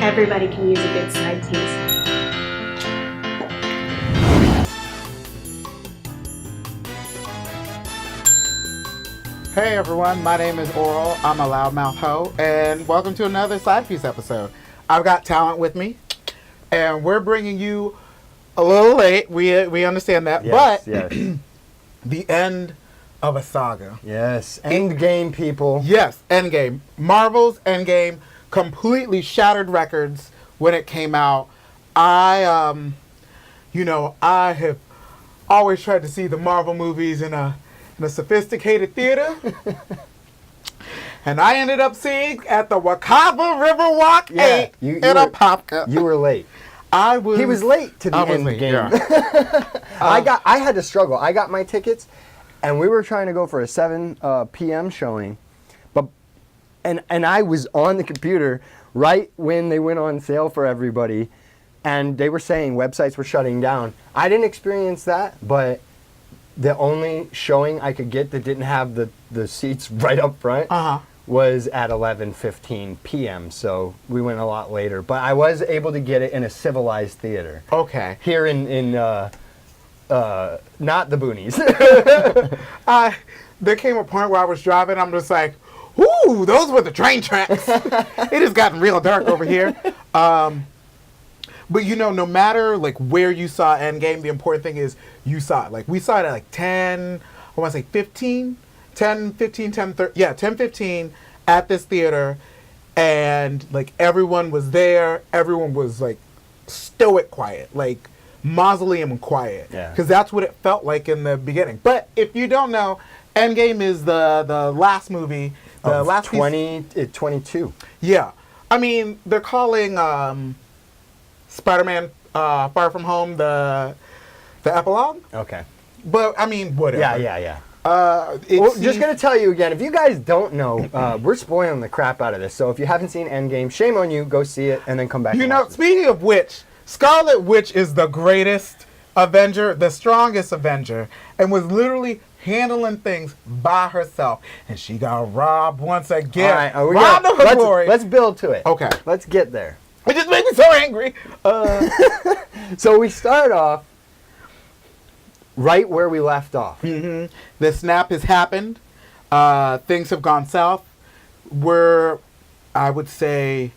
Everybody can use a good side piece. Hey everyone, my name is Oral. I'm a loudmouth hoe, and welcome to another Side Piece episode. I've got Talent with me, and we're bringing you a little late. We understand that, Yes, but yes. the end of a saga. Yes, Endgame, people. Yes, Endgame. Marvel's Endgame completely shattered records when it came out. I have always tried to see the Marvel movies in a sophisticated theater. And I ended up seeing at the Wakava Riverwalk 8 in a pop cup. You were late. He was late to the end game. Yeah. I had to struggle. I got my tickets, and we were trying to go for a 7 p.m. showing, and I was on the computer right when they went on sale for everybody, and they were saying websites were shutting down. I didn't experience that, but the only showing I could get that didn't have the seats right up front was at 11:15 p.m. So we went a lot later. But I was able to get it in a civilized theater. Okay. Here in not the boonies. There came a point where I was driving, I'm just like, ooh, those were the train tracks. It has gotten real dark over here. But no matter like where you saw Endgame, the important thing is you saw it. Like we saw it at like 10, I want to say 15, 10, 15, 10, 30, 10, 15 at this theater. And like everyone was there. Everyone was like stoic quiet, like mausoleum quiet. Yeah. Because that's what it felt like in the beginning. But if you don't know, Endgame is the last movie. The last 22. Yeah. I mean, they're calling Spider-Man Far From Home the epilogue. Okay. But, I mean, whatever. Yeah. Just going to tell you again, if you guys don't know, we're spoiling the crap out of this. So if you haven't seen Endgame, shame on you. Go see it and then come back. Speaking of which, Scarlet Witch is the greatest Avenger, the strongest Avenger, and was literally handling things by herself. And she got robbed once again. All right, robbed of her glory. Let's build to it. Okay. Let's get there. It just made me so angry. So we start off right where we left off. Mm-hmm. The snap has happened. Things have gone south. We're, I would say,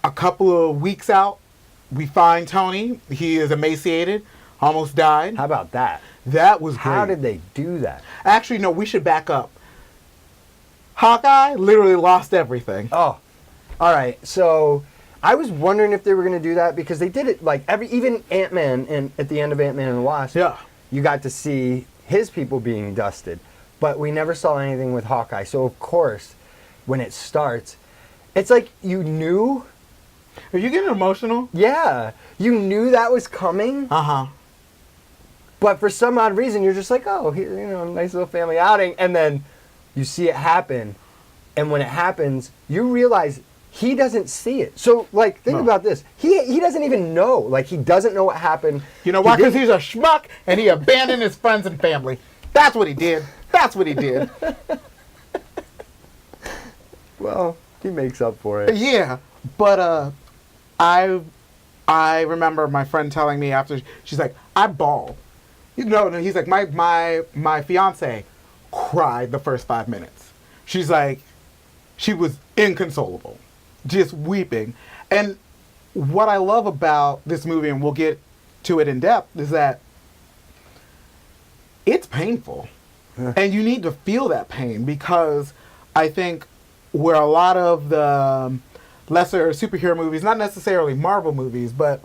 a couple of weeks out. We find Tony. He is emaciated, almost died. How about that? That was great. How did they do that? Actually, no, we should back up. Hawkeye literally lost everything. Oh, all right. So I was wondering if they were going to do that because they did it like even Ant-Man and at the end of Ant-Man and the Wasp. Yeah. You got to see his people being dusted, but we never saw anything with Hawkeye. So of course, when it starts, it's like you knew. Are you getting emotional? Yeah, you knew that was coming. But for some odd reason, you're just like, oh, here, nice little family outing, and then you see it happen, and when it happens, you realize he doesn't see it. So, like, think about this. He doesn't even know. Like, he doesn't know what happened. You know why? Because he's a schmuck, and he abandoned his friends and family. That's what he did. That's what he did. Well, he makes up for it. Yeah, but I remember my friend telling me after, she's like, I bawled. No, he's like, my fiance cried the first 5 minutes. She's like, she was inconsolable, just weeping. And what I love about this movie, and we'll get to it in depth, is that it's painful. And you need to feel that pain because I think where a lot of the lesser superhero movies, not necessarily Marvel movies, but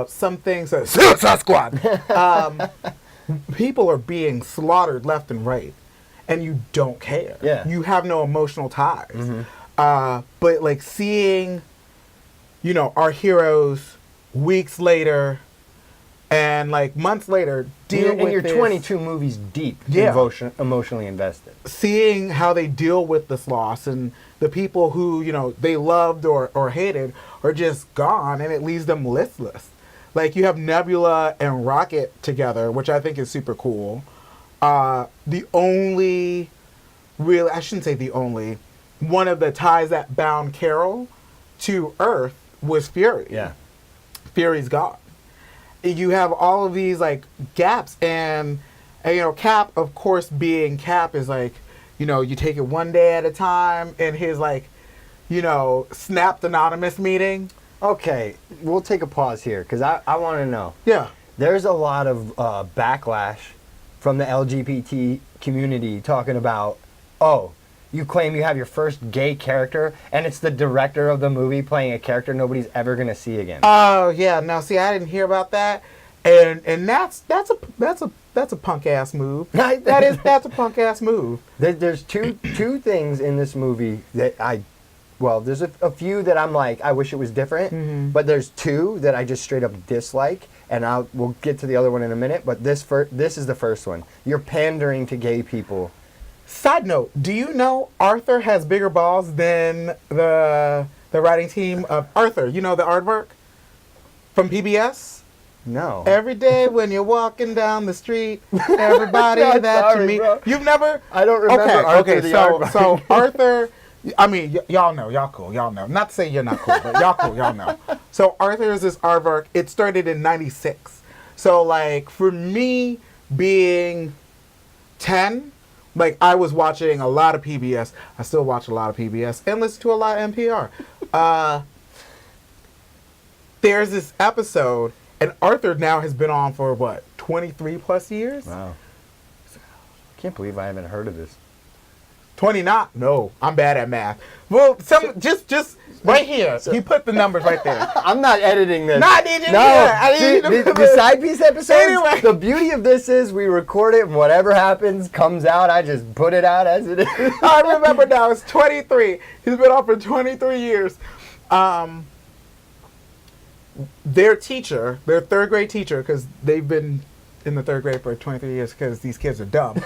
some things, Suicide Squad, people are being slaughtered left and right, and you don't care. Yeah. You have no emotional ties. Mm-hmm. But like seeing, our heroes weeks later and like months later deal with you're this. 22 movies deep, emotionally invested. Seeing how they deal with this loss and the people who, they loved or hated are just gone, and it leaves them listless. Like, you have Nebula and Rocket together, which I think is super cool. The only, really, I shouldn't say the only, one of the ties that bound Carol to Earth was Fury. Yeah. Fury's gone. You have all of these like gaps, and Cap, of course, being Cap, is like, you take it one day at a time. In his like, snapped anonymous meeting. Okay, we'll take a pause here because I want to know. Yeah. There's a lot of backlash from the LGBT community talking about, oh, you claim you have your first gay character, and it's the director of the movie playing a character nobody's ever gonna see again. Oh yeah, no, see, I didn't hear about that, and that's a punk ass move. That's a punk ass move. There's two things in this movie that there's a few that I'm like, I wish it was different, but there's two that I just straight up dislike, and we'll get to the other one in a minute. But this is the first one. You're pandering to gay people. Side note, do you know Arthur has bigger balls than the writing team of Arthur? The aardvark from PBS? No. Every day when you're walking down the street, everybody that you meet. Bro. You've never? I don't remember Arthur the aardvark. So Arthur, I mean, y'all know, y'all cool, y'all know. Not to say you're not cool, but y'all cool, y'all know. So Arthur is this aardvark. It started in '96. So like for me being 10. Like, I was watching a lot of PBS. I still watch a lot of PBS and listen to a lot of NPR. There's this episode, and Arthur now has been on for, 23 plus years? Wow. Can't believe I haven't heard of this. 29? No, I'm bad at math. Well, just right here. He put the numbers right there. I'm not editing this. No, I need you. No, I need you to the side piece episodes. Anyway. The beauty of this is we record it, and whatever happens comes out. I just put it out as it is. I remember now. It's 23. He's been on for 23 years. Their teacher, their third grade teacher, because they've been in the third grade for 23 years because these kids are dumb.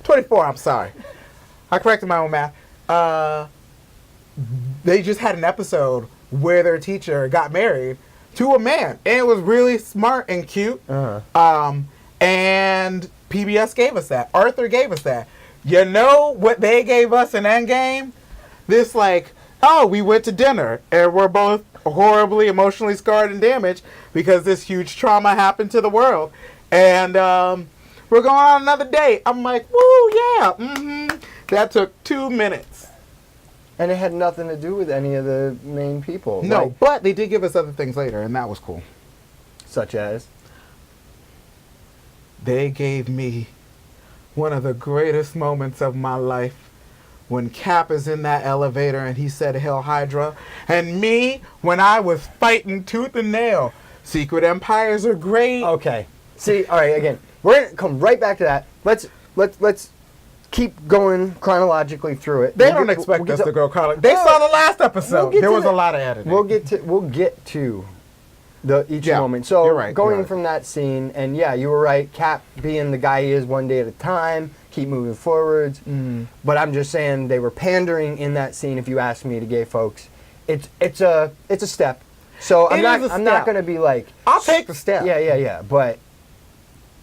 24. I'm sorry. I corrected my own math. They just had an episode where their teacher got married to a man, and it was really smart and cute. And PBS gave us that. Arthur gave us that. You know what they gave us in Endgame? This we went to dinner, and we're both horribly emotionally scarred and damaged because this huge trauma happened to the world. And we're going on another date. I'm like, woo, yeah, That took 2 minutes. And it had nothing to do with any of the main people. No, but they did give us other things later, and that was cool. Such as? They gave me one of the greatest moments of my life when Cap is in that elevator and he said Hail Hydra, and me when I was fighting tooth and nail. Secret empires are great. Okay. See, all right, again, we're going to come right back to that. Let's keep going chronologically through it. They don't expect us to go chronologically. They saw the last episode. There was a lot of editing. We'll get to each moment. So you're right, going from that scene, and yeah, you were right. Cap being the guy he is one day at a time, keep moving forwards. But I'm just saying they were pandering in that scene. If you ask me, to gay folks, it's a step. So I'm not going to be like, I'll take the step. Yeah. But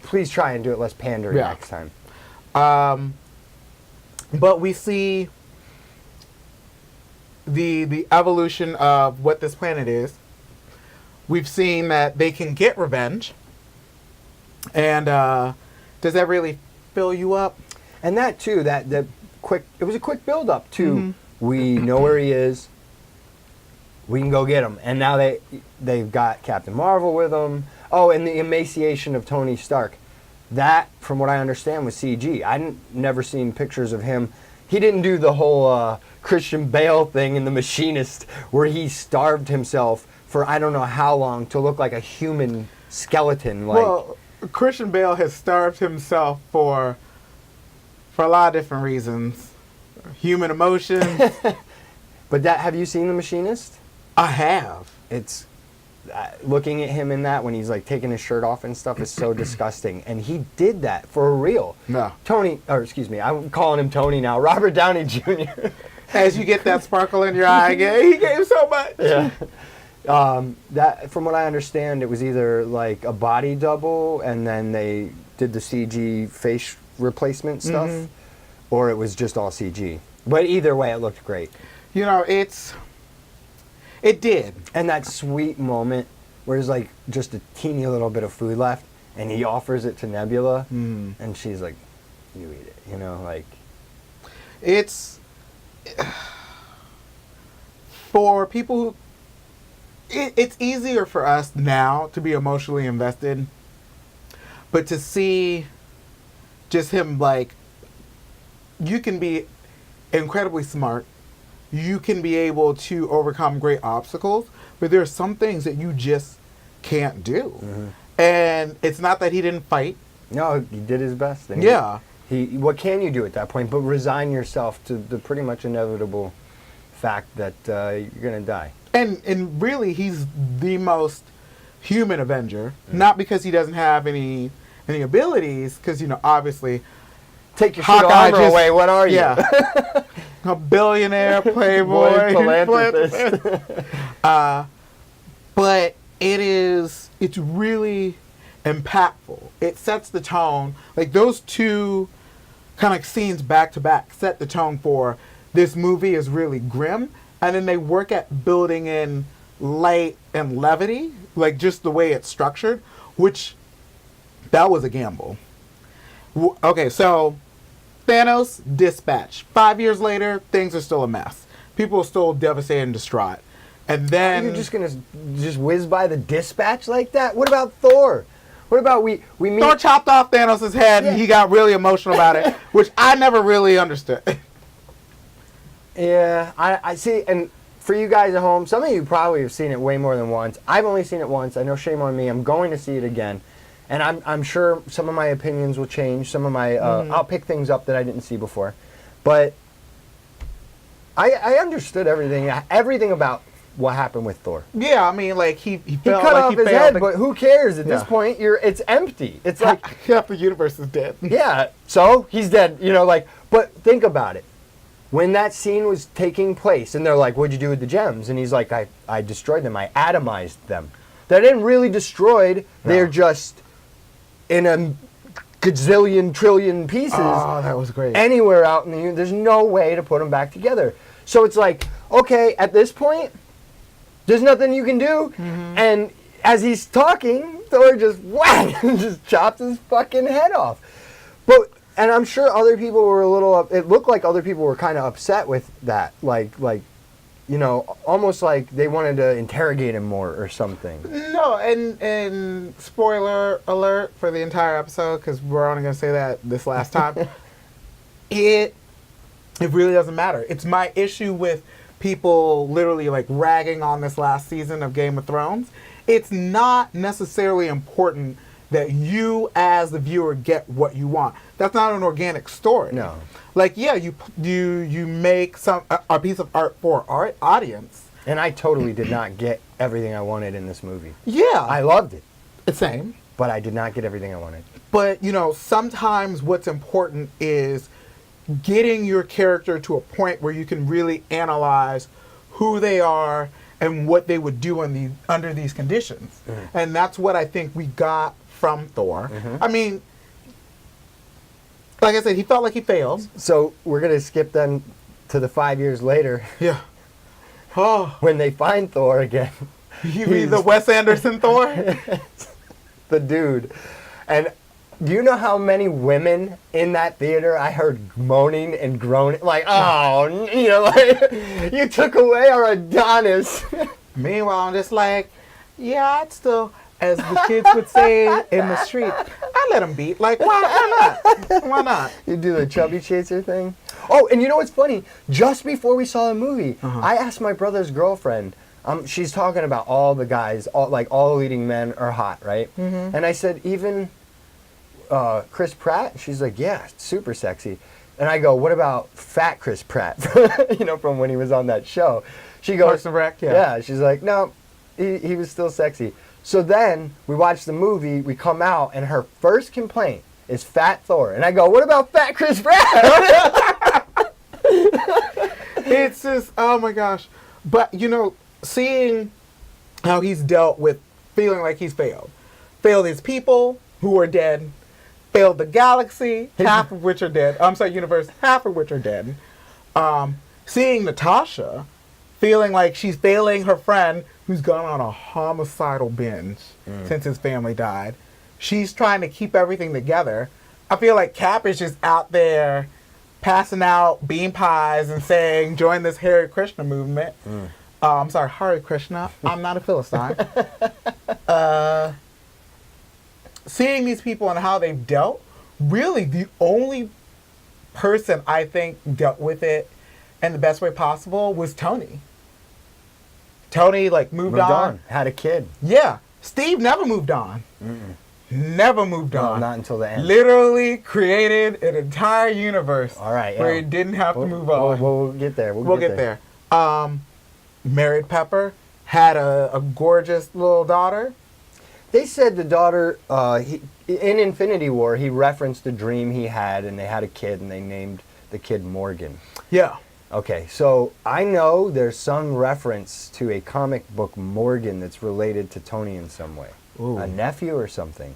please try and do it less pandering next time. But we see the evolution of what this planet is. We've seen that they can get revenge. And does that really fill you up? And that too, it was a quick build up to we know where he is. We can go get him. And now they've got Captain Marvel with them. Oh, and the emaciation of Tony Stark. That, from what I understand, was CG. I'd never seen pictures of him. He didn't do the whole Christian Bale thing in The Machinist where he starved himself for I don't know how long to look like a human skeleton. Well, Christian Bale has starved himself for a lot of different reasons. Human emotions. But have you seen The Machinist? I have. It's looking at him in that when he's taking his shirt off and stuff is so disgusting, and he did that for real. No. I'm calling him Tony now. Robert Downey Jr. As you get that sparkle in your eye again, he gave so much. Yeah. That, from what I understand, it was either a body double, and then they did the CG face replacement stuff, or it was just all CG. But either way, it looked great. It did. And that sweet moment where there's like just a teeny little bit of food left, and he offers it to Nebula, and she's like, "You eat it," you know, like. It's for people who. It's easier for us now to be emotionally invested, but to see just him, like, you can be incredibly smart, you can be able to overcome great obstacles, but there are some things that you just can't do. And it's not that he didn't fight. No, he did his best. And Yeah. He what can you do at that point but resign yourself to the pretty much inevitable fact that you're going to die. And really, he's the most human Avenger, not because he doesn't have any abilities, because, you know, obviously, Take your Hawkeye armor away, what are you? Yeah. A billionaire, playboy, philanthropist. but it's really impactful. It sets the tone. Like, those two kind of scenes back to back set the tone for this movie is really grim. And then they work at building in light and levity, like just the way it's structured, which that was a gamble. Okay, so Thanos dispatch. 5 years later, things are still a mess. People are still devastated and distraught. And then You're just gonna just whiz by the dispatch like that? What about Thor? What about we meet Thor chopped off Thanos' head and he got really emotional about it, which I never really understood. Yeah, I see, and for you guys at home, some of you probably have seen it way more than once. I've only seen it once. I know, shame on me. I'm going to see it again, and I'm sure some of my opinions will change. Some of my I'll pick things up that I didn't see before, but I understood everything about what happened with Thor. Yeah, I mean, like he felt cut like off he his failed. head, but who cares at this Yeah. point? It's empty. It's like half the universe is dead. yeah, so he's dead. You know, like, but think about it. When that scene was taking place, and they're like, "What'd you do with the gems?" And he's like, I destroyed them. I atomized them. They didn't really destroyed. No. They're just in a gazillion, trillion pieces. Oh, that was great. Anywhere out in the universe. There's no way to put them back together. So it's like, okay, at this point, there's nothing you can do. And as he's talking, Thor just whack, and just chops his fucking head off. And I'm sure other people were a little. It looked like other people were kind of upset with that, like, you know, almost like they wanted to interrogate him more or something. No, and spoiler alert for the entire episode, because we're only going to say that this last time. It really doesn't matter. It's my issue with people literally like ragging on this last season of Game of Thrones. It's not necessarily important that you as the viewer get what you want. That's not an organic story. No. Like, yeah, you make a piece of art for our audience. And I totally did not get everything I wanted in this movie. Yeah. I loved it, the same. but I did not get everything I wanted. But, you know, sometimes what's important is getting your character to a point where you can really analyze who they are and what they would do under these conditions. And that's what I think we got from Thor. I mean, like I said, he felt like he failed. So we're going to skip then to the 5 years later Yeah. Oh, when they find Thor again. you mean the Wes Anderson Thor? The dude. And do you know how many women in that theater I heard moaning and groaning? Like, oh, you know, like, you took away our Adonis. Meanwhile, I'm just like, yeah, I'd still, as the kids would say in the street, I let him beat. Like, why not? Why not? You do the chubby chaser thing. Oh, and you know what's funny? Just before we saw the movie, I asked my brother's girlfriend. She's talking about all the guys, all the leading men are hot, right? And I said, even Chris Pratt? She's like, yeah, super sexy. And I go, what about fat Chris Pratt? You know, from when he was on that show. She goes, Parks and Rec, yeah. Yeah, she's like, no, he was still sexy. So then we watch the movie, we come out, and her first complaint is fat Thor. And I go, what about fat Chris Pratt? It's just, oh my gosh. But, you know, seeing how he's dealt with feeling like he's failed. Failed his people who are dead. Failed the galaxy, half of which are dead. I'm sorry, universe, half of which are dead. Seeing Natasha feeling like she's failing her friend who's gone on a homicidal binge since his family died. She's trying to keep everything together. I feel like Cap is just out there passing out bean pies and saying, join this Hare Krishna movement. I'm sorry, Hare Krishna. I'm not a Philistine. Seeing these people and how they've dealt, really the only person I think dealt with it in the best way possible was Tony. Tony, like, moved on. Had a kid. Yeah. Steve never moved on. Never moved on. Not until the end. Literally created an entire universe where he didn't have to move on. We'll get there. We'll get there. Married Pepper had a gorgeous little daughter. They said the daughter, in Infinity War, he referenced a dream he had, and they had a kid, and they named the kid Morgan. Yeah. Okay, so I know there's some reference to a comic book Morgan that's related to Tony in some way. Ooh. A nephew or something.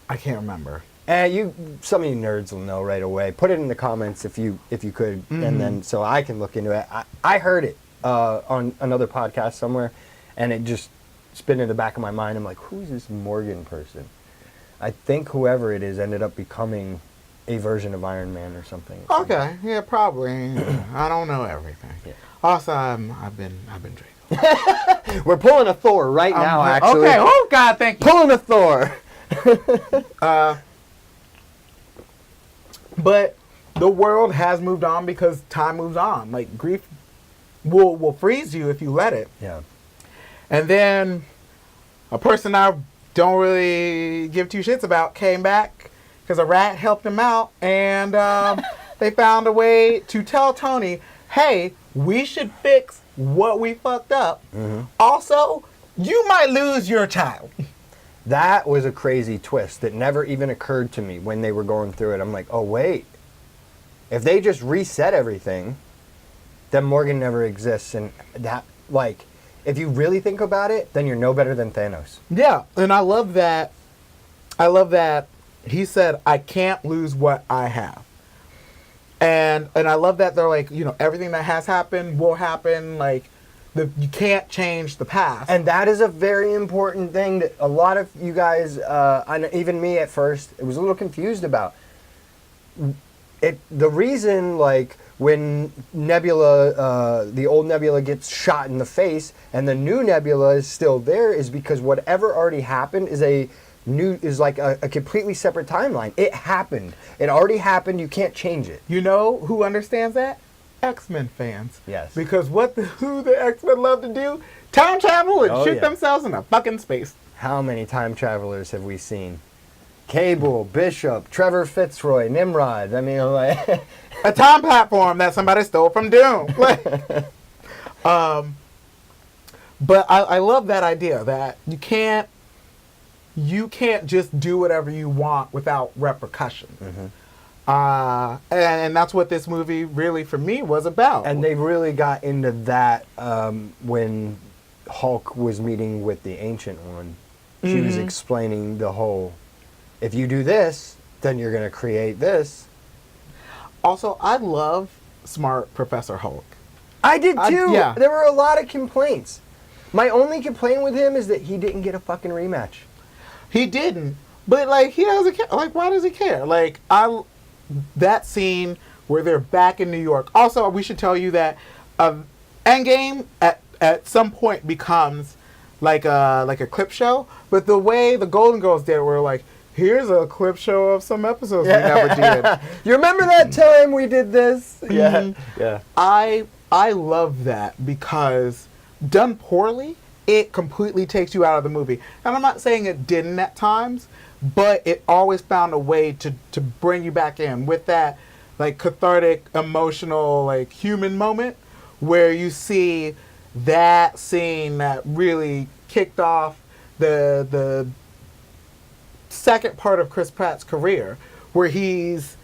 I can't remember. Some of you nerds will know right away. Put it in the comments if you could, and then so I can look into it. I heard it on another podcast somewhere, and it just spin in the back of my mind. I'm like, who's this Morgan person? I think whoever it is ended up becoming a version of Iron Man or something. Okay, yeah, probably. I don't know everything. Yeah. Also, I've been drinking. We're pulling a Thor right now, actually. Okay. Oh God, thank you. Pulling a Thor. But the world has moved on because time moves on. Like, grief will freeze you if you let it. Yeah. And then a person I don't really give two shits about came back because a rat helped him out, and they found a way to tell Tony, hey, we should fix what we fucked up. Also, you might lose your child. That was a crazy twist that never even occurred to me when they were going through it. I'm like, oh, wait. If they just reset everything, then Morgan never exists. And that, like, if you really think about it, then you're no better than Thanos. Yeah, and I love that. I love that he said, I can't lose what I have. And I love that they're like, everything that has happened will happen. Like, you can't change the past. And that is a very important thing that a lot of you guys, and even me at first, it was a little confused about. The reason, like, when Nebula, the old Nebula gets shot in the face and the new Nebula is still there is because whatever already happened is like a completely separate timeline. It happened. It already happened. You can't change it. You know who understands that? X-Men fans. Yes. Because who the X-Men love to do? Time travel and shoot themselves in a fucking space. How many time travelers have we seen? Cable, Bishop, Trevor Fitzroy, Nimrod. I mean, like... a time platform that somebody stole from Doom. But I love that idea that you can't just do whatever you want without repercussion. And that's what this movie really, for me, was about. And they really got into that when Hulk was meeting with the Ancient One. She was explaining the whole, if you do this, then you're going to create this. Also, I love smart Professor Hulk. I did too. Yeah. There were a lot of complaints. My only complaint with him is that he didn't get a fucking rematch. He didn't. But, like, he doesn't care. Like, why does he care? Like, that scene where they're back in New York. Also, we should tell you that Endgame at some point becomes like a clip show. But the way the Golden Girls did it, were like, here's a clip show of some episodes we never did. You remember that time we did this? Yeah. Yeah. I love that because done poorly, it completely takes you out of the movie. And I'm not saying it didn't at times, but it always found a way to bring you back in with that, like, cathartic, emotional, like, human moment where you see that scene that really kicked off the second part of Chris Pratt's career, where he's,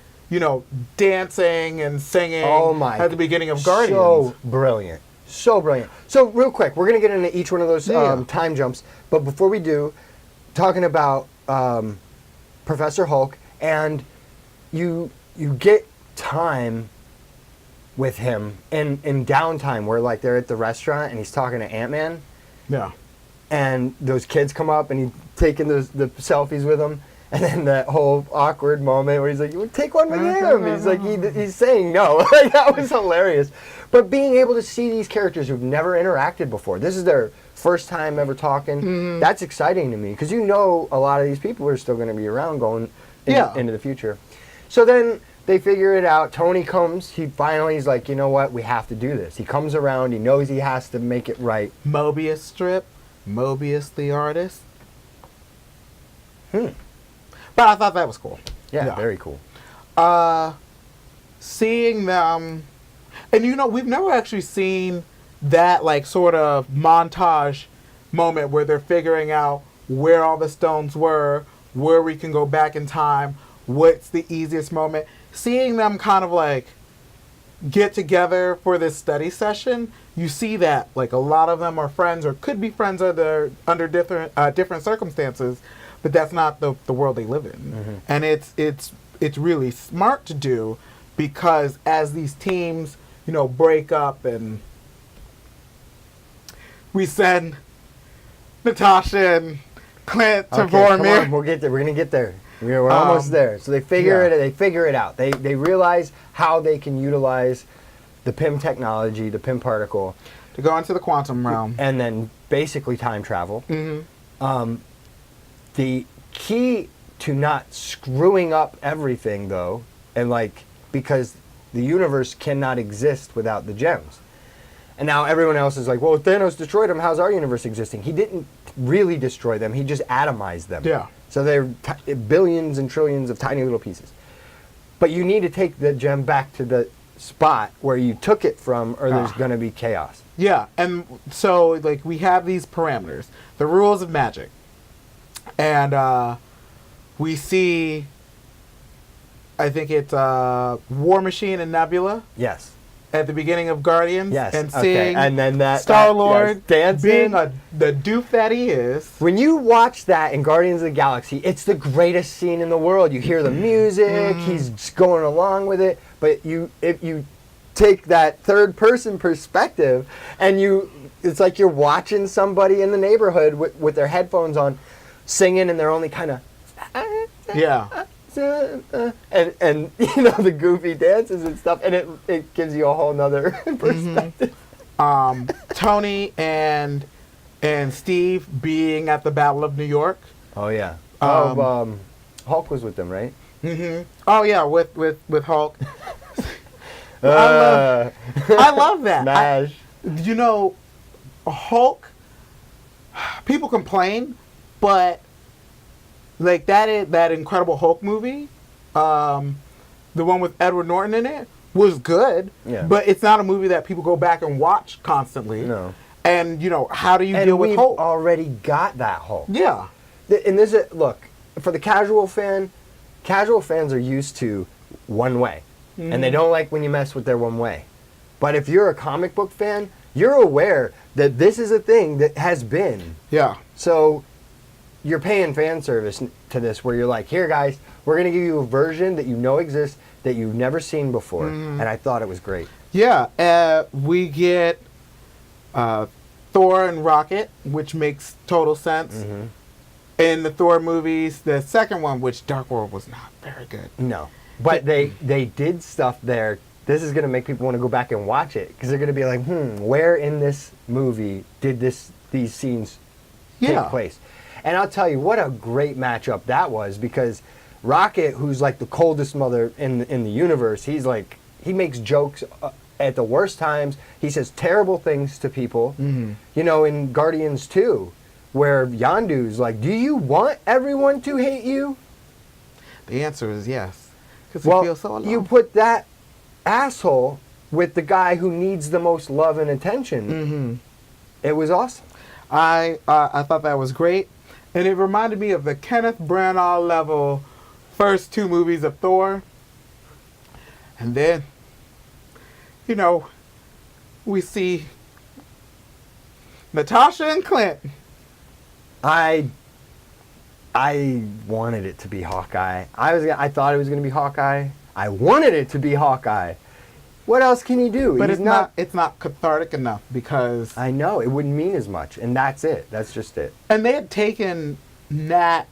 dancing and singing at the beginning of Guardians. So brilliant. So brilliant. So real quick, we're going to get into each one of those time jumps. But before we do, talking about Professor Hulk, and you get time with him in downtime where like they're at the restaurant and he's talking to Ant-Man Yeah. and those kids come up and he's taking the selfies with them. And then that whole awkward moment where he's like, "You take one with him." He's like, he's saying no. Like, that was hilarious. But being able to see these characters who've never interacted before, this is their first time ever talking. That's exciting to me because a lot of these people are still going to be around going into the future. So then they figure it out. Tony comes. He's like, you know what? We have to do this. He comes around. He knows he has to make it right. Mobius strip. Mobius the artist. But I thought that was cool. Yeah, very cool. Seeing them, and we've never actually seen that like sort of montage moment where they're figuring out where all the stones were, where we can go back in time, what's the easiest moment. Seeing them kind of like get together for this study session, you see that like a lot of them are friends or could be friends under different circumstances. But that's not the world they live in. And it's really smart to do because as these teams, break up and we send Natasha and Clint to Vormir. Come on, we'll get there. We're gonna get there. We're almost there. So they figure it out. They realize how they can utilize the PIM technology, the PIM particle, to go into the quantum realm. And then basically time travel. The key to not screwing up everything, though, and because the universe cannot exist without the gems. And now everyone else is like, well, Thanos destroyed them. How's our universe existing? He didn't really destroy them. He just atomized them. Yeah. So they're billions and trillions of tiny little pieces. But you need to take the gem back to the spot where you took it from, or there's going to be chaos. Yeah, and so we have these parameters, the rules of magic. And we see, I think it's War Machine and Nebula. Yes. At the beginning of Guardians. Yes. And seeing and then that Star-Lord dancing. Being the doof that he is. When you watch that in Guardians of the Galaxy, it's the greatest scene in the world. You hear the music, he's just going along with it. But if you take that third person perspective and it's like you're watching somebody in the neighborhood with their headphones on, singing, and they're only kind of and the goofy dances and stuff, and it gives you a whole nother perspective. Tony and Steve being at the Battle of New York. Oh yeah. Hulk was with them, right? Oh yeah, with Hulk. I love that. Smash. Hulk. People complain. But that Incredible Hulk movie, the one with Edward Norton in it, was good. Yeah. But it's not a movie that people go back and watch constantly. No. And how do you deal with Hulk? Already got that Hulk. Yeah. And look, for the casual fans are used to one way, and they don't like when you mess with their one way. But if you're a comic book fan, you're aware that this is a thing that has been. Yeah. So you're paying fan service to this where you're like, here guys, we're going to give you a version that exists that you've never seen before. And I thought it was great. Yeah. We get Thor and Rocket, which makes total sense. In the Thor movies, the second one, which Dark World was not very good. No. But they did stuff there. This is going to make people want to go back and watch it because they're going to be like, where in this movie did these scenes take place? And I'll tell you, what a great matchup that was, because Rocket, who's like the coldest mother in the universe, he makes jokes at the worst times. He says terrible things to people. In Guardians 2, where Yondu's like, do you want everyone to hate you? The answer is yes. Because he feels so alone. You put that asshole with the guy who needs the most love and attention. It was awesome. I thought that was great. And it reminded me of the Kenneth Branagh level first two movies of Thor. And then, we see Natasha and Clint. I wanted it to be Hawkeye. I thought it was going to be Hawkeye. I wanted it to be Hawkeye. What else can he do? But He's it's not cathartic enough because I know it wouldn't mean as much, and that's it. That's just it. and they had taken Nat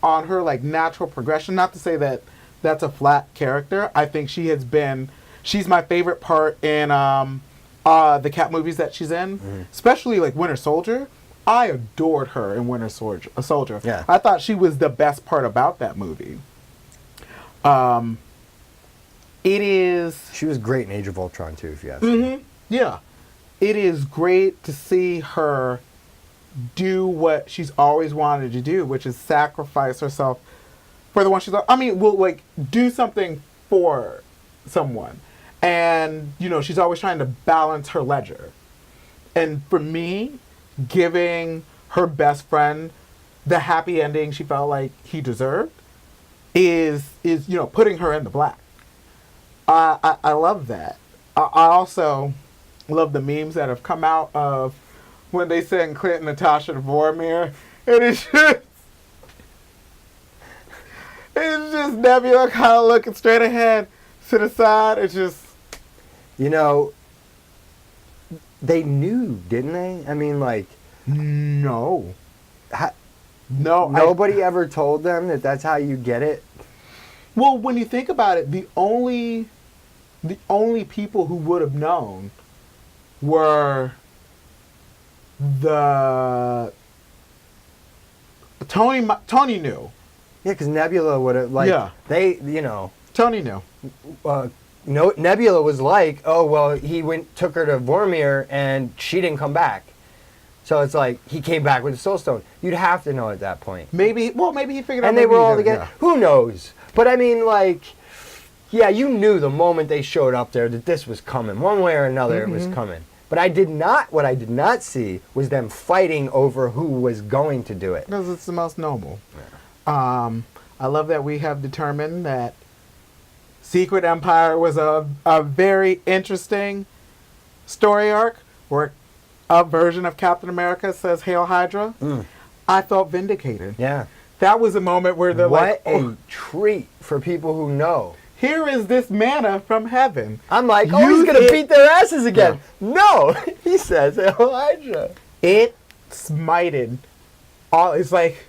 on her like natural progression. Not to say that that's a flat character. I think she's my favorite part in the Cat movies that she's in, especially like Winter Soldier. I adored her in Winter Soldier. Yeah. I thought she was the best part about that movie. It is. She was great in Age of Ultron too, if you ask me. Yeah. It is great to see her do what she's always wanted to do, which is sacrifice herself for the one she's. I mean, will like do something for someone, and you know she's always trying to balance her ledger. And for me, giving her best friend the happy ending she felt like he deserved is you know putting her in the black. I love that. I also love the memes that have come out of when they send Clint and Natasha to Vormir, and it's just Nebula kind of looking straight ahead to the side. It's just, You know, they knew, didn't they? I mean, like, no, ha- no. nobody ever told them that that's how you get it. Well, when you think about it, the only people who would have known were the Tony knew. Yeah, because Nebula would have, like, Yeah. they, you know, Tony knew. no, Nebula was like, oh, well, he took her to Vormir and she didn't come back. So it's like, he came back with the Soul Stone. You'd have to know at that point. Maybe he figured out. And they maybe were he all did, together. yeah. Who knows? But I mean, like, yeah, you knew the moment they showed up there that this was coming. One way or another, it was coming. But what I did not see was them fighting over who was going to do it. Because it's the most noble. Yeah. I love that we have determined that Secret Empire was a very interesting story arc where a version of Captain America says Hail Hydra. I felt vindicated. Yeah. That was a moment where they're like, what a treat for people who know. here is this manna from heaven. I'm like, oh, Use he's going to it- beat their asses again. No, he says Elijah. It smited all. It's like,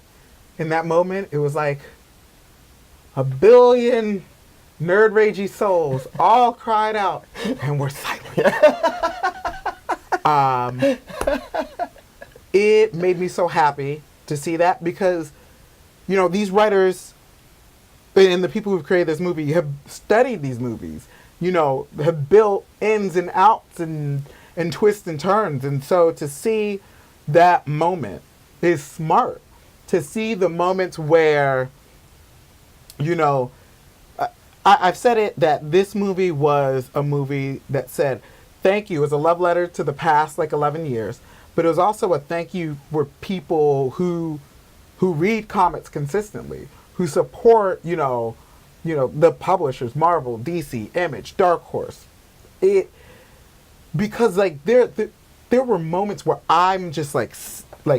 in that moment, it was like a billion nerd ragey souls all cried out and were silent. It made me so happy to see that because, you know, these writers and the people who've created this movie have studied these movies, you know, have built ins and outs and twists and turns. And so to see that moment is smart. To see the moments where, you know, I've said it that this movie was a movie that said, thank you. It was a love letter to the past, like 11 years. But it was also a thank you for people who read comics consistently, who support, you know, the publishers, Marvel, DC, Image, Dark Horse. Because like there were moments where I'm just like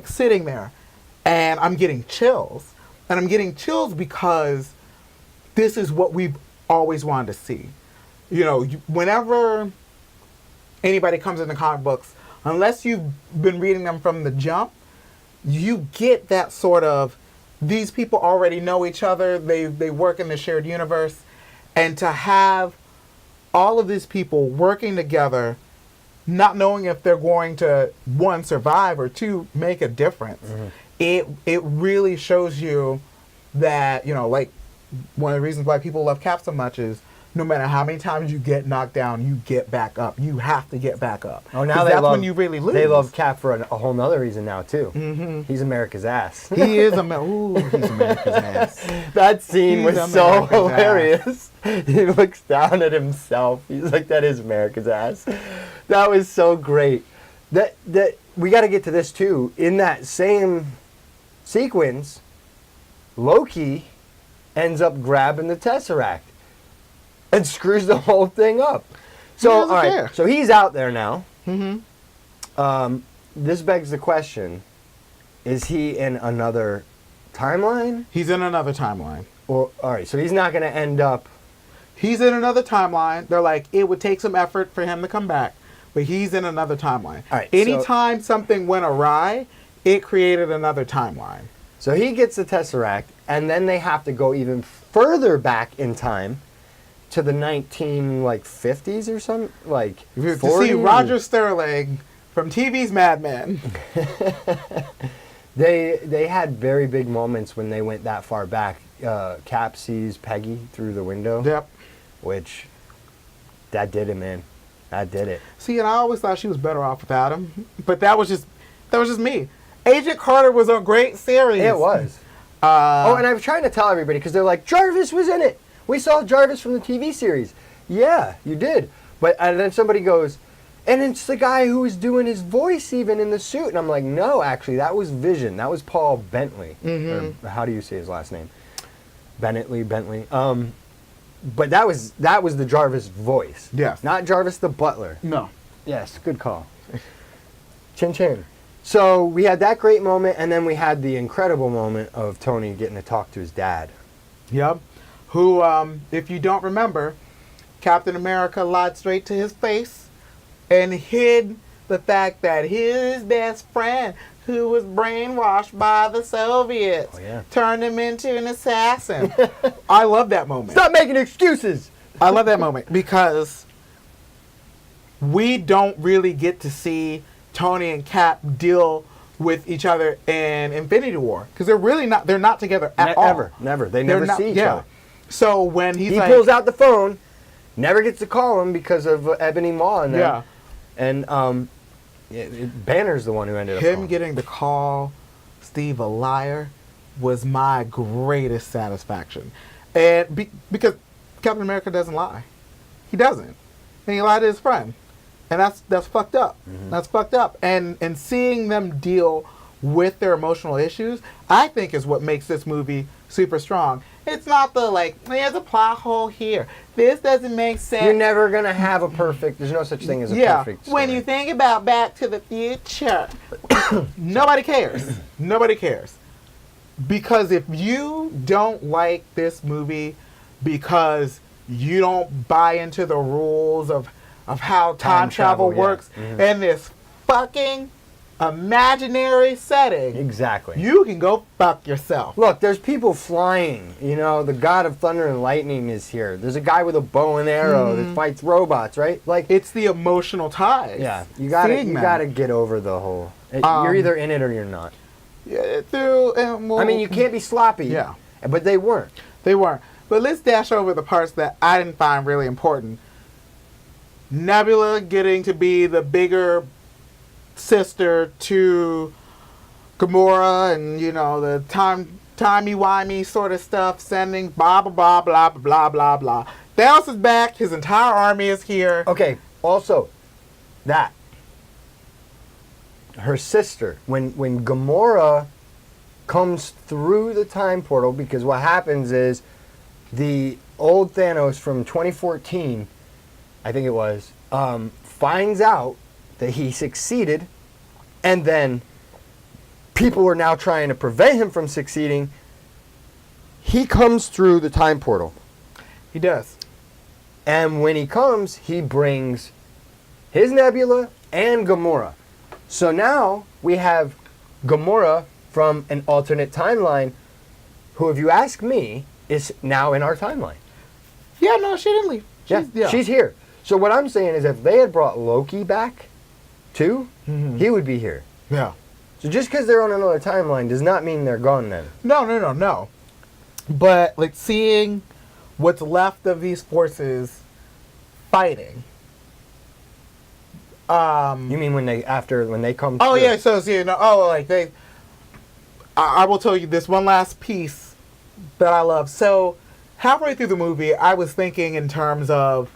sitting there and I'm getting chills. And I'm getting chills because this is what we've always wanted to see. You know, whenever anybody comes into comic books, unless you've been reading them from the jump, you get that sort of, these people already know each other, they work in the shared universe, and to have all of these people working together, not knowing if they're going to, one, survive, or two, make a difference, it really shows you that, you know, like, one of the reasons why people love Cap so much is no matter how many times you get knocked down, you get back up. You have to get back up. Oh, now that's when you really lose. They love Cap for a whole nother reason now, too. He's America's ass. He is he's America's ass. That scene He's was so America's hilarious. He looks down at himself. He's like, that is America's ass. That was so great. That we got to get to this, too. In that same sequence, Loki ends up grabbing the Tesseract and screws the whole thing up. So, all right, care. so he's out there now. This begs the question, is he in another timeline? He's in another timeline. Or, all right, so he's not going to end up He's in another timeline. They're like, it would take some effort for him to come back, but he's in another timeline. All right, Anytime something went awry, it created another timeline. So he gets the Tesseract, and then they have to go even further back in time to the 1950s or something, like To 40s. see Roger Sterling from TV's Mad Men. They had very big moments when they went that far back. Cap sees Peggy through the window. Yep. Which, that did it, man. That did it. See, and I always thought she was better off without him, but that was just me. Agent Carter was a great series. It was. And I'm trying to tell everybody because they're like, Jarvis was in it. We saw Jarvis from the TV series. Yeah, you did. And then somebody goes, and it's the guy who was doing his voice even in the suit. And I'm like, no, actually, that was Vision. That was Paul Bentley. Mm-hmm. Or how do you say his last name? Bentley. But that was the Jarvis voice. Yes. Not Jarvis the butler. No. Yes, good call. Chin chin. So we had that great moment, and then we had the incredible moment of Tony getting to talk to his dad. Yep. Who, if you don't remember, Captain America lied straight to his face and hid the fact that his best friend, who was brainwashed by the Soviets, turned him into an assassin. I love that moment. Stop making excuses! I love that moment because we don't really get to see Tony and Cap deal with each other in Infinity War because they're not together at all. Never. They never see each other. So when he pulls out the phone, never gets to call him because of Ebony Maw and them. Yeah. And Banner's the one who ended up calling. Him getting to call Steve a liar was my greatest satisfaction. And because Captain America doesn't lie. He doesn't. And he lied to his friend. And that's fucked up. Mm-hmm. That's fucked up. And seeing them deal with their emotional issues, I think is what makes this movie super strong. It's not there's a plot hole here. This doesn't make sense. You're never going to have there's no such thing as a perfect story. When you think about Back to the Future, nobody cares. Nobody cares. Because if you don't like this movie because you don't buy into the rules of how time travel works in this fucking imaginary setting. Exactly. You can go fuck yourself. Look, there's people flying. You know, the god of thunder and lightning is here. There's a guy with a bow and arrow that fights robots, right? Like it's the emotional ties. Yeah, you gotta get over the whole. You're either in it or you're not. Yeah, I mean, you can't be sloppy. Yeah, but they weren't. They weren't. But let's dash over the parts that I didn't find really important. Nebula getting to be the bigger sister to Gamora and, the timey-wimey sort of stuff, sending blah, blah, blah, blah, blah, blah, blah. Thanos is back. His entire army is here. Okay, also, that. Her sister, when Gamora comes through the time portal, because what happens is the old Thanos from 2014, I think it was, finds out that he succeeded, and then people are now trying to prevent him from succeeding. He comes through the time portal. He does. And when he comes, he brings his Nebula and Gamora. So now we have Gamora from an alternate timeline, who, if you ask me, is now in our timeline. Yeah, no, she didn't leave. She's here. So what I'm saying is if they had brought Loki back, too, he would be here. Yeah. So just because they're on another timeline does not mean they're gone then. No. But, seeing what's left of these forces fighting. You mean when they come Oh, through? yeah, so I will tell you this one last piece that I love. So, halfway through the movie, I was thinking in terms of,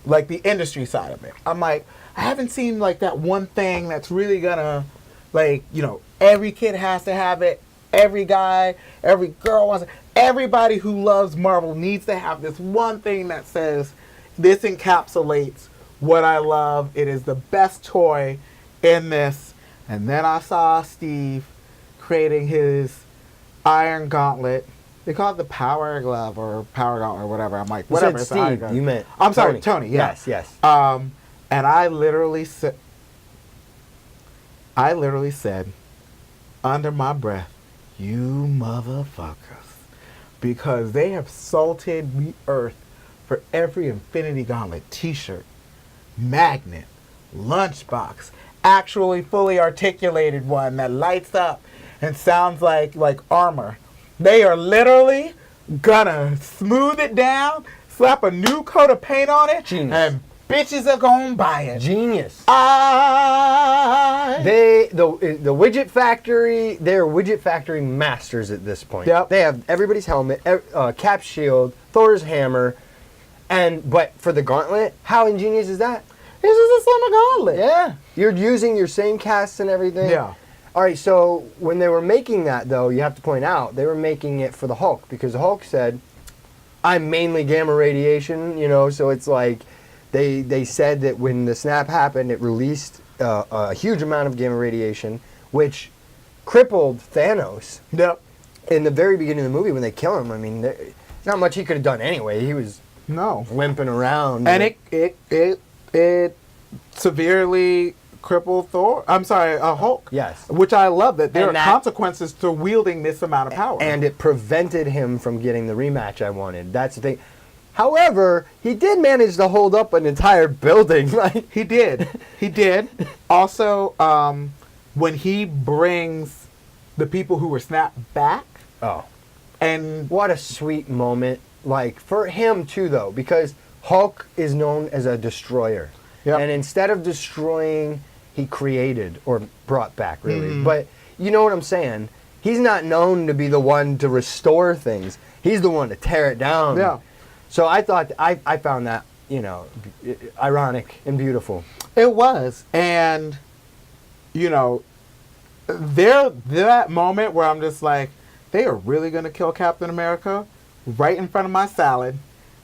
the industry side of it. I'm like, I haven't seen, that one thing that's really gonna, every kid has to have it. Every guy, every girl wants it. Everybody who loves Marvel needs to have this one thing that says, this encapsulates what I love. It is the best toy in this. And then I saw Steve creating his Iron Gauntlet They call it the Power Glove or Power Gauntlet or whatever. I'm like, You whatever. said it's not Steve. good. You meant I'm sorry, Tony. Yeah. Yes. And I literally said, under my breath, you motherfuckers, because they have salted the earth for every Infinity Gauntlet T-shirt, magnet, lunchbox, actually fully articulated one that lights up and sounds like armor. They are literally gonna smooth it down, slap a new coat of paint on it, Genius. and bitches are gonna buy it. Genius. The The widget factory, they're widget factory masters at this point. Yep. They have everybody's helmet, Cap's shield, Thor's hammer, but for the gauntlet, how ingenious is that? It's just a slimmer gauntlet. Yeah. You're using your same casts and everything. Yeah. All right, so when they were making that, though, you have to point out, they were making it for the Hulk, because the Hulk said, I'm mainly gamma radiation, so it's like they said that when the snap happened, it released a huge amount of gamma radiation, which crippled Thanos. Yep. In the very beginning of the movie, when they kill him, I mean, there's not much he could have done anyway. He was limping around. And it severely crippled Hulk. Yes. Which I love, that there And are consequences to wielding this amount of power. And it prevented him from getting the rematch I wanted. That's the thing. However, he did manage to hold up an entire building. He did. Also, when he brings the people who were snapped back. Oh. And what a sweet moment. For him, too, though, because Hulk is known as a destroyer. Yep. And instead of destroying, he created or brought back, really. Mm-hmm. But you know what I'm saying? He's not known to be the one to restore things. He's the one to tear it down. Yeah. So I thought, I found that, ironic and beautiful. It was. And, that moment where I'm just like, they are really going to kill Captain America right in front of my salad.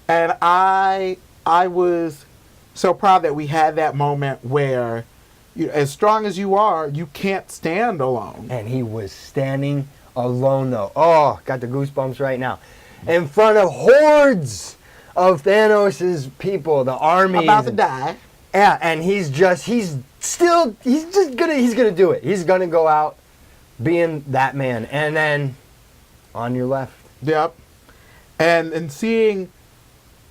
And I was so proud that we had that moment where, as strong as you are, you can't stand alone. And he was standing alone, though. Oh, got the goosebumps right now. In front of hordes of Thanos' people, the army. About to die. Yeah, and he's gonna do it. He's gonna go out being that man. And then on your left. Yep. And seeing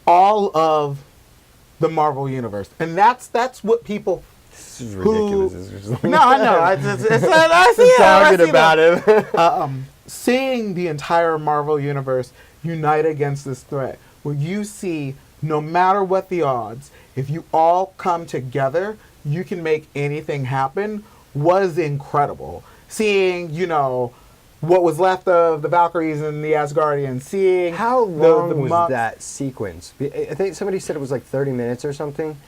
all of the Marvel universe, and that's what people. This is ridiculous. No, I know. I see it. Talking about it. Seeing the entire Marvel universe unite against this threat, where you see, no matter what the odds, if you all come together, you can make anything happen, was incredible. Seeing, what was left of the Valkyries and the Asgardians, seeing how long was that sequence? I think somebody said it was like 30 minutes or something.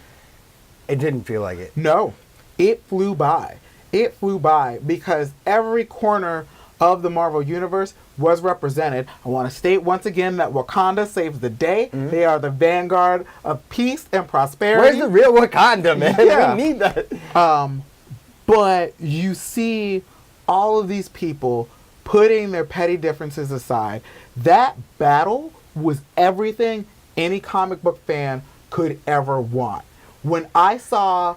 It didn't feel like it. No, it flew by. It flew by because every corner of the Marvel Universe was represented. I want to state once again that Wakanda saves the day. Mm-hmm. They are the vanguard of peace and prosperity. Where's the real Wakanda, man? Yeah. We need that. But you see all of these people putting their petty differences aside. That battle was everything any comic book fan could ever want. When I saw,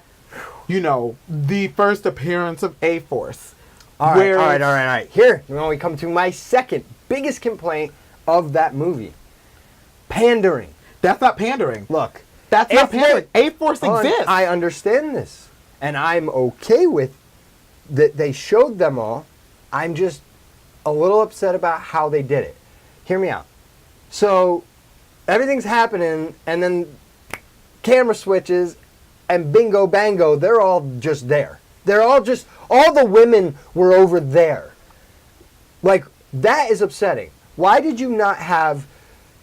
the first appearance of A-Force. All right. Here, when we come to my second biggest complaint of that movie. Pandering. That's not pandering. Look. That's not pandering. A-Force exists. I understand this. And I'm okay with that they showed them all. I'm just a little upset about how they did it. Hear me out. So, everything's happening, and then camera switches, and bingo bango, they're all just there. They're all the women were over there. That is upsetting. Why did you not have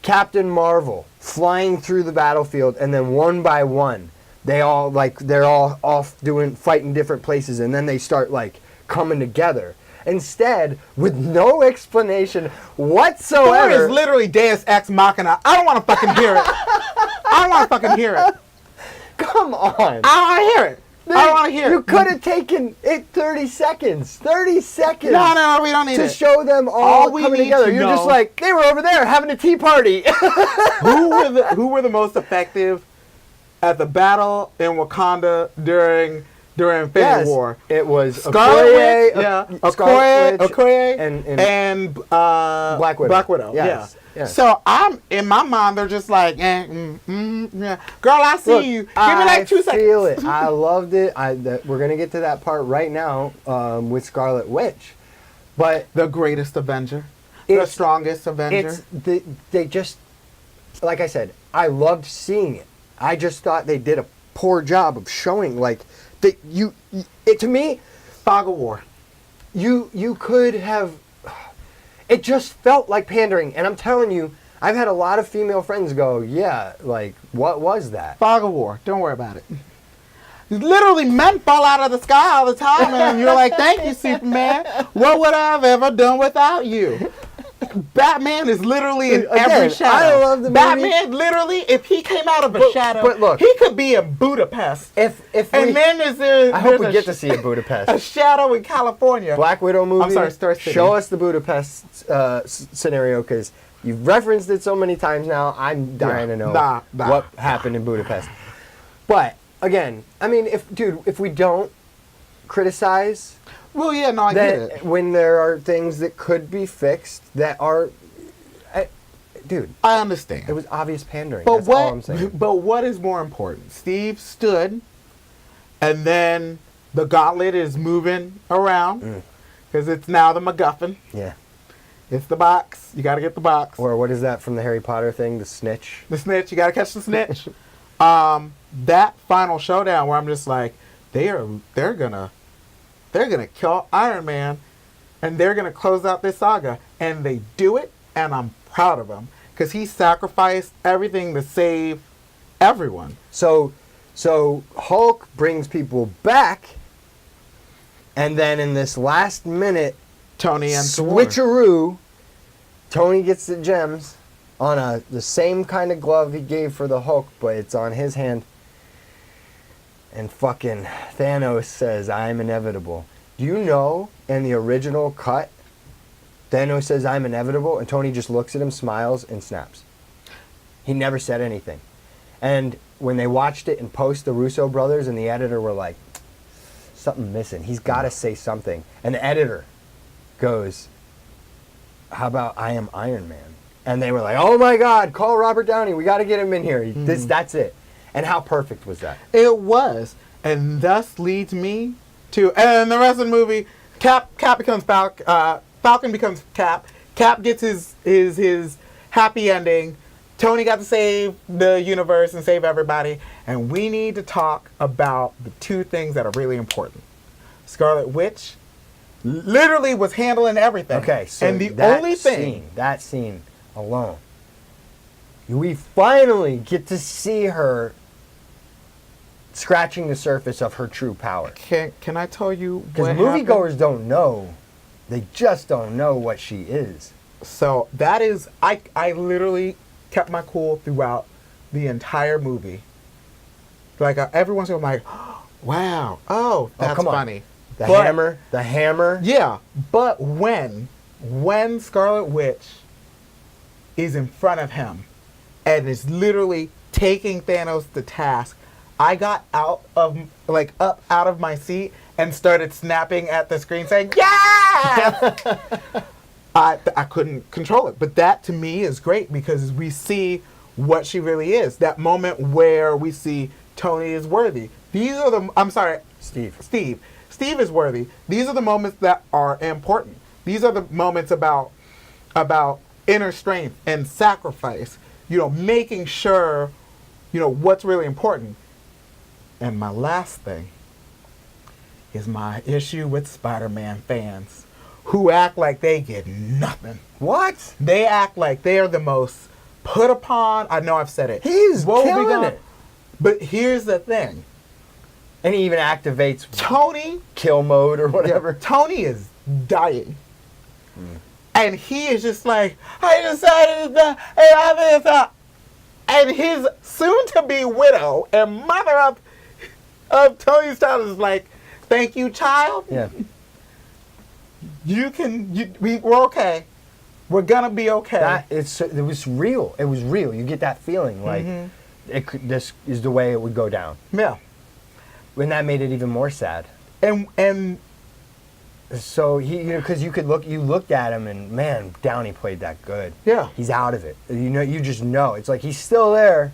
Captain Marvel flying through the battlefield, and then one by one, they're all off fighting different places, and then they start coming together. Instead, with no explanation whatsoever. Thor is literally Deus Ex Machina. I don't want to fucking hear it. Come on. I don't want to hear it. I want to hear You it. could have taken it 30 seconds. 30 seconds. No, we don't need to it. show them all we coming need together. to You're just know- like, they were over there having a tea party. Who were the most effective at the battle in Wakanda during Infinity War? It was Scarlet Witch, Okoye, and Black Widow. Black Widow, Yes, yeah. yes. So I'm in my mind, they're just like, yeah. Girl, I see Look, you. Give me like 2 I seconds. feel it. I loved it. We're gonna get to that part right now with Scarlet Witch, but The greatest Avenger, the It's- strongest Avenger. they just, like I said, I loved seeing it. I just thought they did a poor job of showing to me. Fog of War. You could have. It just felt like pandering, and I'm telling you, I've had a lot of female friends go, "Yeah, like what was that?" Fog of War. Don't worry about it. Literally, men fall out of the sky all the time, and you're like, "Thank you, Superman. What would I have ever done without you?" Batman is literally in Again, every shadow. I love the movie. Batman, literally, if he came out of a shadow, but look, he could be in Budapest. If and we, then I hope we there's get to see it, Budapest. a shadow in California. Black Widow movie. I'm sorry, Star City. Show us the Budapest scenario, because you've referenced it so many times now. I'm dying to know Nah. what happened in Budapest. But again, I mean, if we don't criticize, Well, yeah, no, I get that it. when there are things that could be fixed that are, dude, I understand. it was obvious pandering. But That's all I'm saying. But what is more important? Steve stood, and then the gauntlet is moving around because it's now the MacGuffin. Yeah. It's the box. You got to get the box. Or what is that from the Harry Potter thing? The snitch. The snitch. You got to catch the snitch. That final showdown where I'm just like, they're gonna kill Iron Man, and they're gonna close out this saga, and they do it, and I'm proud of him because he sacrificed everything to save everyone. So Hulk brings people back, and then in this last minute Tony and switcheroo, Tony gets the gems on the same kind of glove he gave for the Hulk, but it's on his hand. And fucking Thanos says, "I'm inevitable." Do you know in the original cut, Thanos says, "I'm inevitable," and Tony just looks at him, smiles, and snaps. He never said anything. And when they watched it in post, the Russo brothers and the editor were like, something missing. He's got to say something. And the editor goes, "How about I am Iron Man?" And they were like, "Oh my God, call Robert Downey. We got to get him in here. That's it." And how perfect was that? It was, and thus leads me to, and the rest of the movie, Cap becomes Falcon, Falcon becomes Cap. Cap gets his happy ending. Tony got to save the universe and save everybody, and we need to talk about the 2 things that are really important. Scarlet Witch literally was handling everything. Okay, so and the only thing that scene alone, we finally get to see her scratching the surface of her true power. can I tell you Because what happened? moviegoers don't know. They just don't know what she is. So that is, I literally kept my cool throughout the entire movie. Like every once in a while, I'm like, wow, oh, that's come on. funny. The But- hammer. Yeah, but when Scarlet Witch is in front of him and is literally taking Thanos to task, I got up out of my seat and started snapping at the screen saying, "Yeah!" I couldn't control it. But that to me is great because we see what she really is. That moment where we see Tony is worthy. Steve is worthy. These are the moments that are important. These are the moments about inner strength and sacrifice. Making sure, what's really important. And my last thing is my issue with Spider-Man fans who act like they get nothing. What? They act like they are the most put upon. I know I've said it. He's killing it. But here's the thing. And he even activates Tony, kill mode or whatever. Tony is dying. And he is just like, I decided that, and his soon-to-be widow and mother of of Tony Stark is like, thank you, child. Yeah. We're okay. We're gonna be okay. It was real. It was real. You get that feeling like this is the way it would go down. Yeah. And that made it even more sad. And so because you looked at him and man, Downey played that good. Yeah. He's out of it. You just know. It's like he's still there,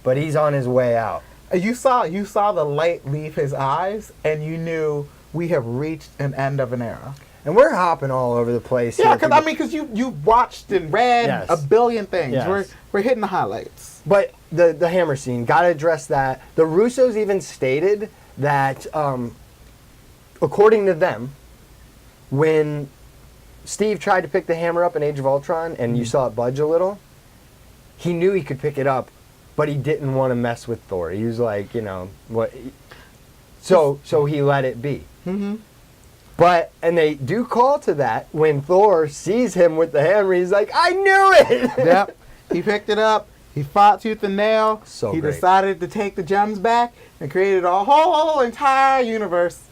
but he's on his way out. you saw the light leave his eyes, and you knew we have reached an end of an era. And we're hopping all over the place. Yeah, here. because you watched and read Yes. a billion things. Yes. We're hitting the highlights. But the hammer scene, gotta address that. The Russos even stated that, according to them, when Steve tried to pick the hammer up in Age of Ultron and you saw it budge a little, he knew he could pick it up, but he didn't want to mess with Thor. He was like, what? So he let it be. Mm-hmm. And they do call to that when Thor sees him with the hammer. He's like, I knew it. Yep. He picked it up. He fought tooth and nail. He great. decided to take the gems back and created a whole entire universe.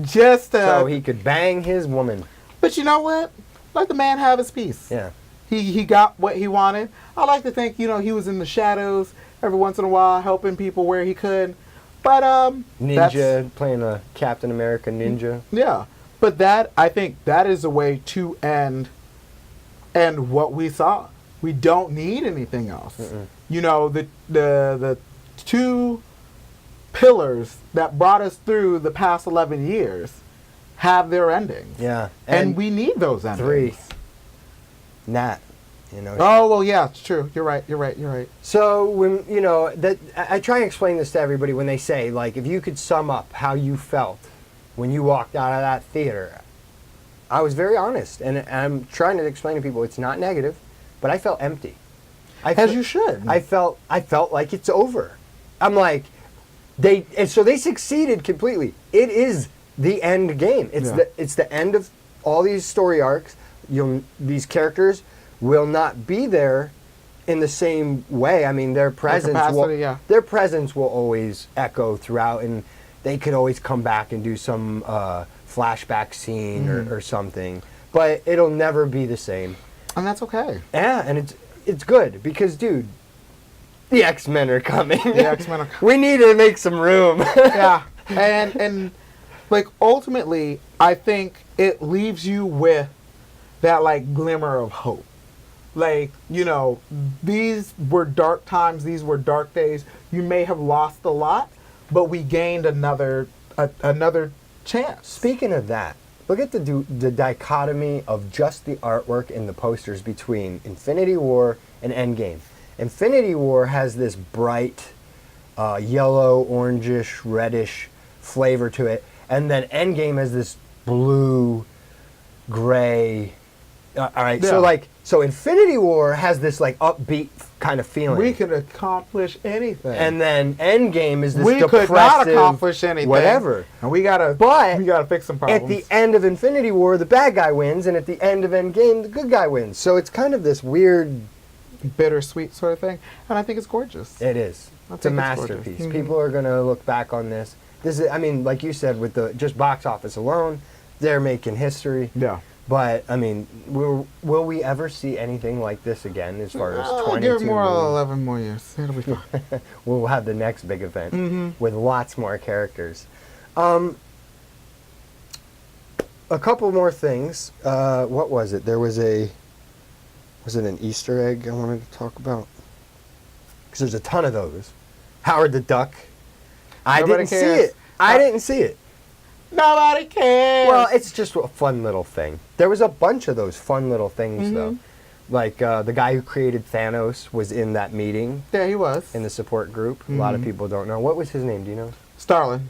So he could bang his woman. But you know what? Let the man have his peace. Yeah. He got what he wanted. I like to think, he was in the shadows every once in a while, helping people where he could. But Ninja, playing a Captain America ninja. Yeah. But I think that is a way to end what we saw. We don't need anything else. Mm-mm. The two pillars that brought us through the past 11 years have their endings. Yeah. And we need those endings. 3. Nat. Oh, well, yeah, it's true. You're right. So when, I try and explain this to everybody when they say, like, if you could sum up how you felt when you walked out of that theater, I was very honest. And I'm trying to explain to people it's not negative, but I felt empty. As you should. I felt like it's over. I'm like, they succeeded completely. It is the end game. It's the end of all these story arcs. These characters will not be there in the same way. I mean, their presence will always echo throughout, and they could always come back and do some flashback scene or something. But it'll never be the same. And that's okay. Yeah, and it's good because, dude, the X-Men are coming. We need to make some room. Yeah, and like ultimately, I think it leaves you with that like glimmer of hope. Like, these were dark times. These were dark days. You may have lost a lot, but we gained another chance. Speaking of that, look at the dichotomy of just the artwork and the posters between Infinity War and Endgame. Infinity War has this bright yellow, orangish, reddish flavor to it, and then Endgame has this blue, gray. All right, yeah. So Infinity War has this like upbeat kind of feeling. We could accomplish anything, and then Endgame is this we depressive. could not accomplish anything. Whatever, and we gotta fix some problems. At the end of Infinity War, the bad guy wins, and at the end of Endgame, the good guy wins. So it's kind of this weird, bittersweet sort of thing, and I think it's gorgeous. It is. It's a masterpiece. Mm-hmm. People are gonna look back on this. This is, I mean, like you said, with the just box office alone, they're making history. Yeah. But, I mean, will we ever see anything like this again as far as 22? Give it 11 more years. It'll be fine. We'll have the next big event with lots more characters. A couple more things. What was it? Was it an Easter egg I wanted to talk about? Because there's a ton of those. Howard the Duck. I didn't see it. Nobody cares. Well, it's just a fun little thing. There was a bunch of those fun little things, though. Like the guy who created Thanos was in that meeting. Yeah, he was. In the support group. A lot of people don't know. What was his name? Do you know? Starlin.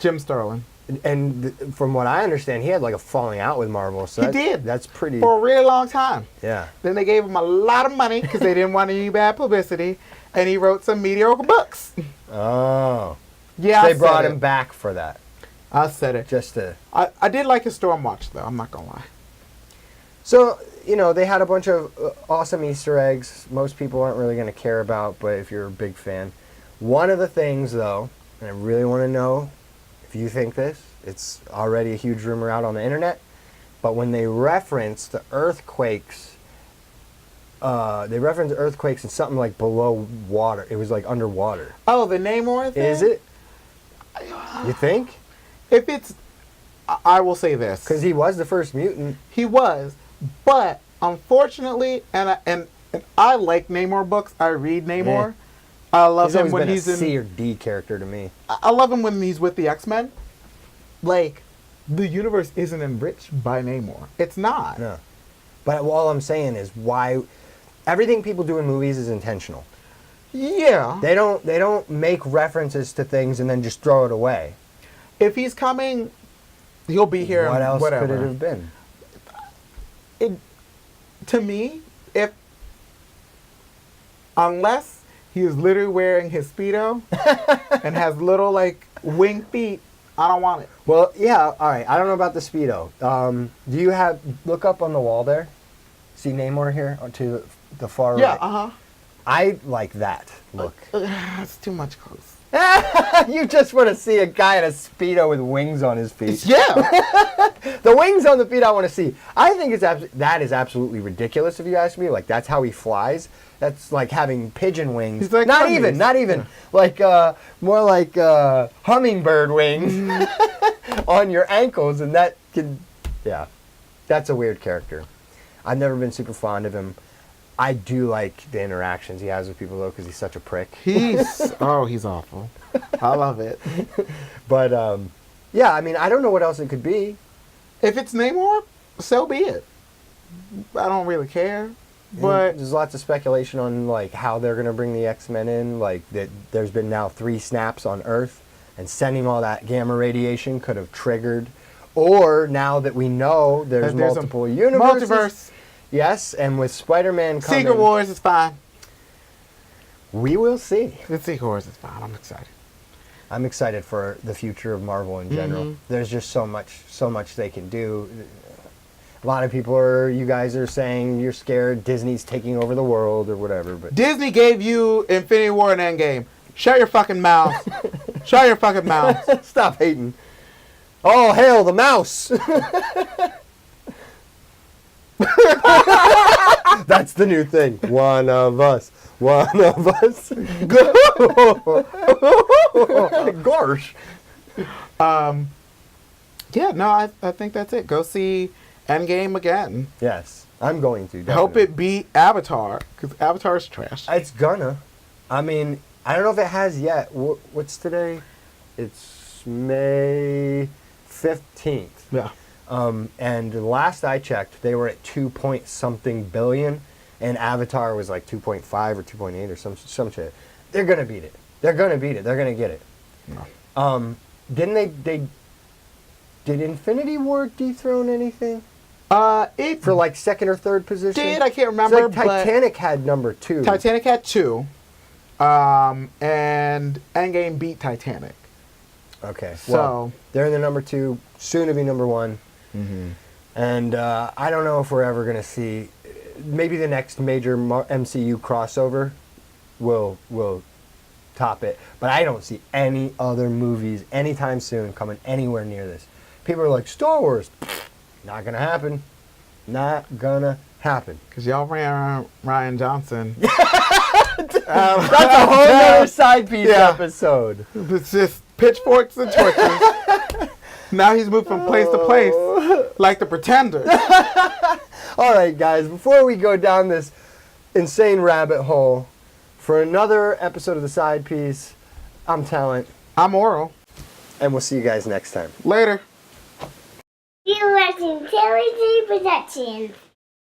Jim Starlin. And from what I understand, he had like a falling out with Marvel. So he did. That's pretty. For a really long time. Yeah. Then they gave him a lot of money because they didn't want any bad publicity, and he wrote some mediocre books. Oh. Yeah, so they brought him back for that. I said it. Just to. I did like his Stormwatch, though. I'm not going to lie. So, they had a bunch of awesome Easter eggs most people aren't really going to care about, but if you're a big fan. One of the things, though, and I really want to know if you think this. It's already a huge rumor out on the internet, but when they reference the earthquakes, in something like below water. It was like underwater. Oh, the Namor thing? Is it? You think? If it's, I will say this. Because he was the first mutant. He was, but unfortunately, and I like Namor books. I read Namor. Yeah. I love him always when been he's a in C or D character to me. I love him when he's with the X-Men. Like, the universe isn't enriched by Namor. It's not. No. But all I'm saying is why everything people do in movies is intentional. Yeah. They don't make references to things and then just throw it away. If he's coming, he'll be here. What else whatever. could it have been? To me, unless he is literally wearing his Speedo and has little, like, wing feet, I don't want it. Well, yeah, all right. I don't know about the Speedo. Do you look up on the wall there? See Namor here to the far right? Yeah, uh-huh. I like that look. It's too much close. You just want to see a guy in a Speedo with wings on his feet. Yeah. The wings on the feet I want to see. I think that is absolutely ridiculous if you ask me. Like, that's how he flies. That's like having pigeon wings. He's like not Hermes. even. Yeah. Like, more like hummingbird wings on your ankles. And that yeah. That's a weird character. I've never been super fond of him. I do like the interactions he has with people, though, because he's such a prick. He's awful. I love it. But, yeah, I mean, I don't know what else it could be. If it's Namor, so be it. I don't really care. But there's lots of speculation on, like, how they're going to bring the X-Men in. Like, that there's been now 3 snaps on Earth, and sending all that gamma radiation could have triggered. Or, now that we know there's multiple universes. Multiverse. Yes, and with Spider-Man coming... Secret Wars is fine. We will see. The Secret Wars is fine. I'm excited. I'm excited for the future of Marvel in general. Mm-hmm. There's just so much they can do. A lot of people you guys are saying you're scared Disney's taking over the world or whatever. But Disney gave you Infinity War and Endgame. Shut your fucking mouth. Shut your fucking mouth. Stop hating. Oh, hail the mouse. That's the new thing. One of us. One of us. Go. Gosh. Yeah, no, I think that's it. Go see Endgame again. Yes, I'm going to. Definitely. Hope it beat Avatar, because Avatar's trash. It's gonna. I mean, I don't know if it has yet. What's today? It's May 15th. Yeah. And the last I checked, they were at 2-point-something billion, and Avatar was like 2.5 or 2.8 or some shit. They're gonna beat it. They're gonna beat it. They're gonna get it. No. Didn't they did Infinity War dethrone anything? It For like second or third position? did. I can't remember. It's like Titanic had number 2. Titanic had 2. And Endgame beat Titanic. Okay. So well, they're in the number 2, soon to be number 1. Mm-hmm. And I don't know if we're ever going to see, maybe the next major MCU crossover will top it. But I don't see any other movies anytime soon coming anywhere near this. People are like, Star Wars, not going to happen. Not going to happen. Because y'all ran Ryan Johnson. That's a whole other side piece episode. It's just pitchforks and torches. Now he's moved from place to place like the Pretender. All right, guys, before we go down this insane rabbit hole, for another episode of The Side Piece, I'm Talent. I'm Oral. And we'll see you guys next time. Later. You watching Terry G Productions.